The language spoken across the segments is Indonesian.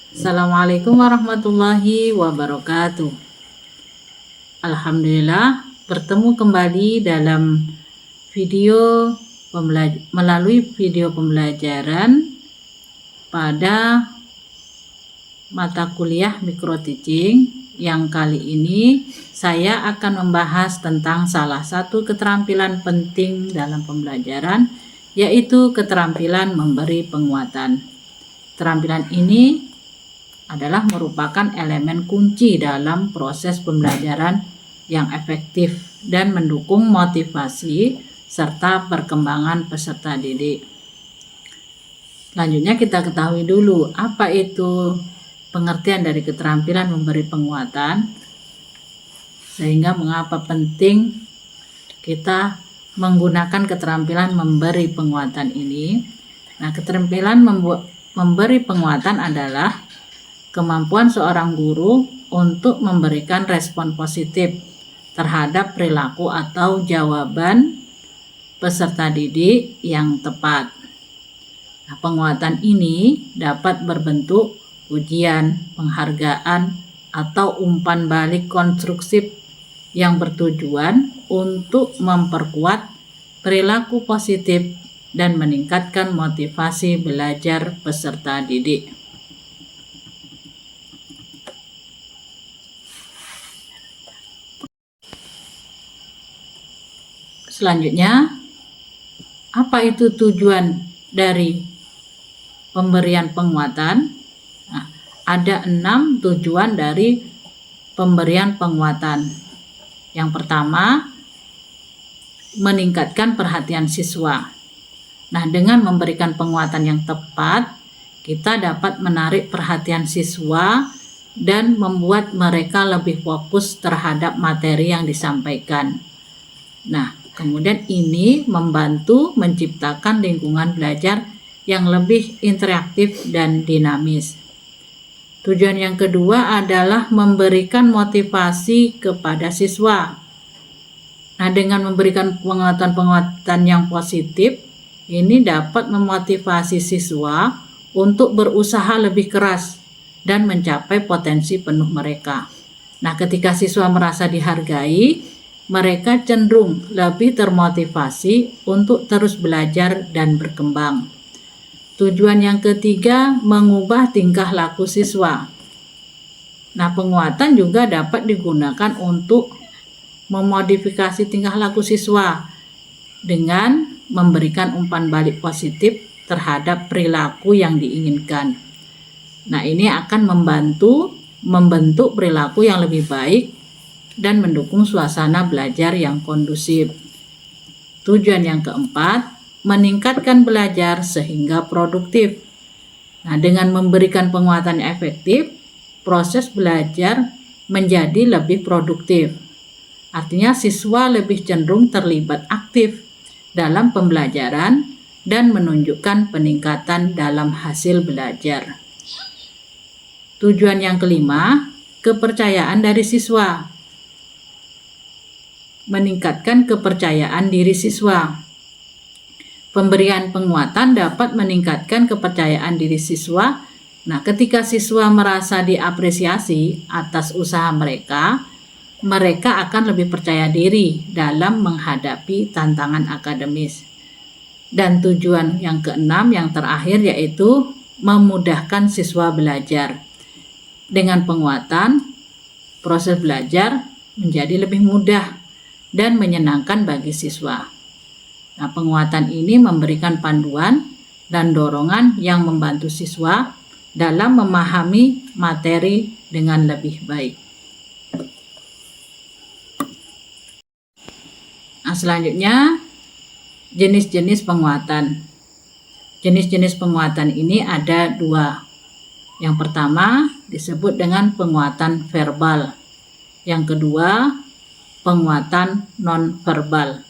Assalamualaikum warahmatullahi wabarakatuh. Alhamdulillah bertemu kembali dalam melalui video pembelajaran pada mata kuliah Micro Teaching. Yang kali ini saya akan membahas tentang salah satu keterampilan penting dalam pembelajaran, yaitu keterampilan memberi penguatan. Keterampilan ini adalah merupakan elemen kunci dalam proses pembelajaran yang efektif dan mendukung motivasi serta perkembangan peserta didik. Selanjutnya kita ketahui dulu apa itu pengertian dari keterampilan memberi penguatan, sehingga mengapa penting kita menggunakan keterampilan memberi penguatan ini. Nah, keterampilan memberi penguatan adalah kemampuan seorang guru untuk memberikan respon positif terhadap perilaku atau jawaban peserta didik yang tepat. Nah, penguatan ini dapat berbentuk ujian, penghargaan, atau umpan balik konstruktif yang bertujuan untuk memperkuat perilaku positif dan meningkatkan motivasi belajar peserta didik. Selanjutnya, apa itu tujuan dari pemberian penguatan? Nah, ada 6 tujuan dari pemberian penguatan. Yang pertama, meningkatkan perhatian siswa. Nah, dengan memberikan penguatan yang tepat, kita dapat menarik perhatian siswa dan membuat mereka lebih fokus terhadap materi yang disampaikan. Nah, kemudian ini membantu menciptakan lingkungan belajar yang lebih interaktif dan dinamis. Tujuan yang kedua adalah memberikan motivasi kepada siswa. Nah, dengan memberikan penguatan-penguatan yang positif, ini dapat memotivasi siswa untuk berusaha lebih keras dan mencapai potensi penuh mereka. Nah, ketika siswa merasa dihargai, mereka cenderung lebih termotivasi untuk terus belajar dan berkembang. Tujuan yang ketiga, mengubah tingkah laku siswa. Nah, penguatan juga dapat digunakan untuk memodifikasi tingkah laku siswa dengan memberikan umpan balik positif terhadap perilaku yang diinginkan. Nah, ini akan membentuk perilaku yang lebih baik dan mendukung suasana belajar yang kondusif. Tujuan yang keempat, meningkatkan belajar sehingga produktif. Nah, dengan memberikan penguatan efektif, proses belajar menjadi lebih produktif. Artinya siswa lebih cenderung terlibat aktif dalam pembelajaran dan menunjukkan peningkatan dalam hasil belajar. Tujuan yang kelima, kepercayaan dari siswa. Meningkatkan kepercayaan diri siswa. Pemberian penguatan dapat meningkatkan kepercayaan diri siswa. Nah, ketika siswa merasa diapresiasi atas usaha mereka, mereka akan lebih percaya diri dalam menghadapi tantangan akademis. Dan tujuan yang keenam, yang terakhir, yaitu memudahkan siswa belajar. Dengan penguatan, proses belajar menjadi lebih mudah dan menyenangkan bagi siswa. Nah, penguatan ini memberikan panduan dan dorongan yang membantu siswa dalam memahami materi dengan lebih baik. Nah, selanjutnya jenis-jenis penguatan. Jenis-jenis penguatan ini ada 2. Yang pertama disebut dengan penguatan verbal. Yang kedua, penguatan non-verbal.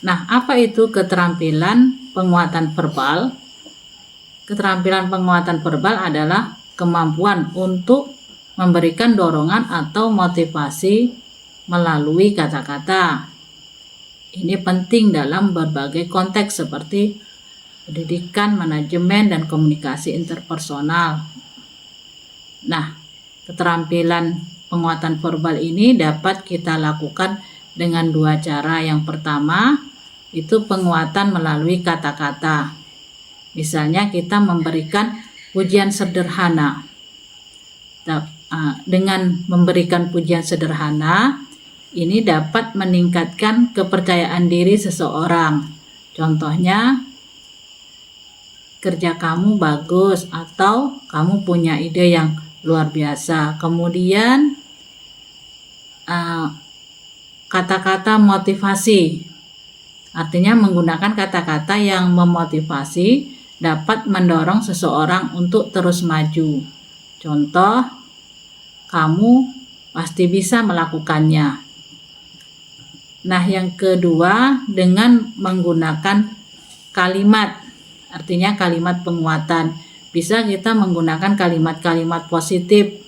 Nah, apa itu keterampilan penguatan verbal? Keterampilan penguatan verbal adalah kemampuan untuk memberikan dorongan atau motivasi melalui kata-kata. Ini penting dalam berbagai konteks seperti pendidikan, manajemen, dan komunikasi interpersonal. Nah, keterampilan penguatan verbal ini dapat kita lakukan dengan dua cara. Yang pertama, itu penguatan melalui kata-kata. Misalnya kita memberikan pujian sederhana. Dengan memberikan pujian sederhana, ini dapat meningkatkan kepercayaan diri seseorang. Contohnya, kerja kamu bagus atau kamu punya ide yang luar biasa. Kemudian kata-kata motivasi, artinya menggunakan kata-kata yang memotivasi dapat mendorong seseorang untuk terus maju. Contoh, kamu pasti bisa melakukannya. Nah, yang kedua, dengan menggunakan kalimat, artinya kalimat penguatan. Bisa kita menggunakan kalimat-kalimat positif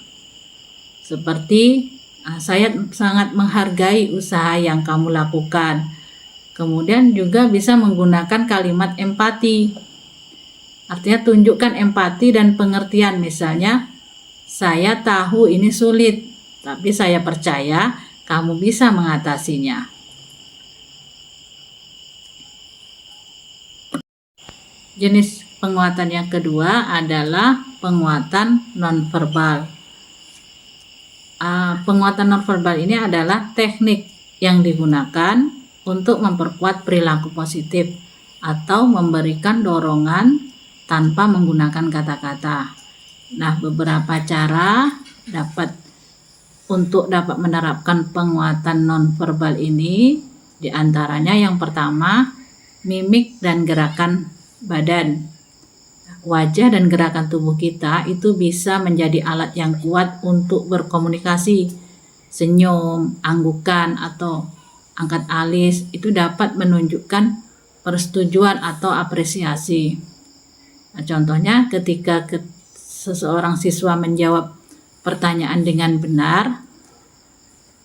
seperti saya sangat menghargai usaha yang kamu lakukan. Kemudian juga bisa menggunakan kalimat empati, artinya tunjukkan empati dan pengertian. Misalnya, saya tahu ini sulit, tapi saya percaya kamu bisa mengatasinya. Jenis penguatan yang kedua adalah penguatan nonverbal. Penguatan nonverbal ini adalah teknik yang digunakan untuk memperkuat perilaku positif atau memberikan dorongan tanpa menggunakan kata-kata. Nah, beberapa cara untuk dapat menerapkan penguatan nonverbal ini, diantaranya yang pertama, mimik dan gerakan badan. Wajah dan gerakan tubuh kita itu bisa menjadi alat yang kuat untuk berkomunikasi. Senyum, anggukan, atau angkat alis itu dapat menunjukkan persetujuan atau apresiasi. Nah, contohnya ketika seseorang siswa menjawab pertanyaan dengan benar,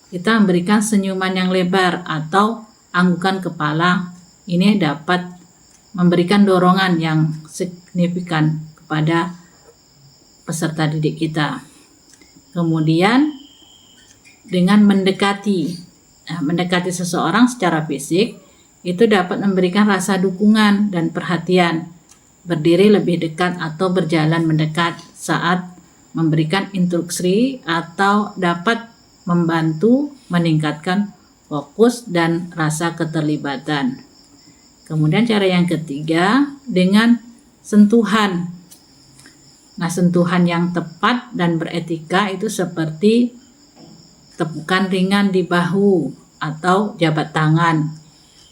kita memberikan senyuman yang lebar atau anggukan kepala. Ini dapat memberikan dorongan yang signifikan kepada peserta didik kita. Kemudian dengan mendekati seseorang secara fisik itu dapat memberikan rasa dukungan dan perhatian. Berdiri lebih dekat atau berjalan mendekat saat memberikan instruksi atau dapat membantu meningkatkan fokus dan rasa keterlibatan. Kemudian cara yang ketiga, dengan sentuhan. Nah, sentuhan yang tepat dan beretika itu seperti tepukan ringan di bahu atau jabat tangan.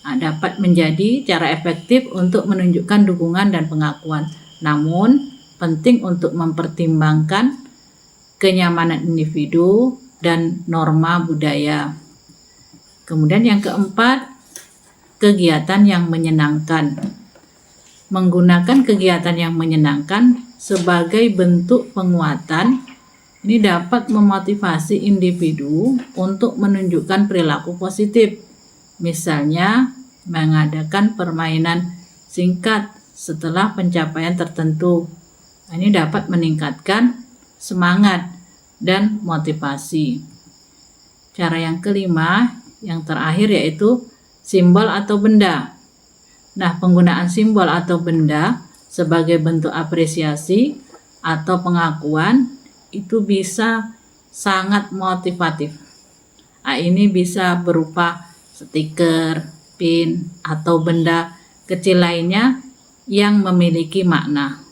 Nah, dapat menjadi cara efektif untuk menunjukkan dukungan dan pengakuan. Namun, penting untuk mempertimbangkan kenyamanan individu dan norma budaya. Kemudian yang keempat, kegiatan yang menyenangkan. Menggunakan kegiatan yang menyenangkan sebagai bentuk penguatan ini dapat memotivasi individu untuk menunjukkan perilaku positif. Misalnya, mengadakan permainan singkat setelah pencapaian tertentu. Ini dapat meningkatkan semangat dan motivasi. Cara yang kelima, yang terakhir yaitu simbol atau benda. Nah, penggunaan simbol atau benda sebagai bentuk apresiasi atau pengakuan itu bisa sangat motivatif. Nah, ini bisa berupa stiker, pin, atau benda kecil lainnya yang memiliki makna.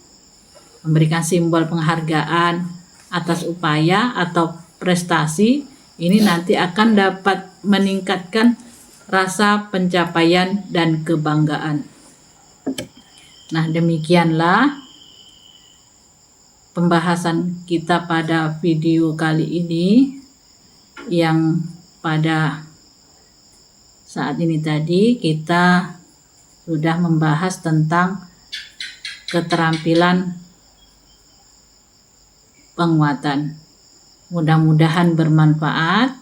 Memberikan simbol penghargaan atas upaya atau prestasi ini nanti akan dapat meningkatkan rasa pencapaian dan kebanggaan. Nah, demikianlah pembahasan kita pada video kali ini, yang pada saat ini tadi kita sudah membahas tentang keterampilan penguatan. Mudah-mudahan bermanfaat.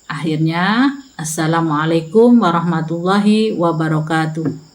Akhirnya Assalamualaikum warahmatullahi wabarakatuh.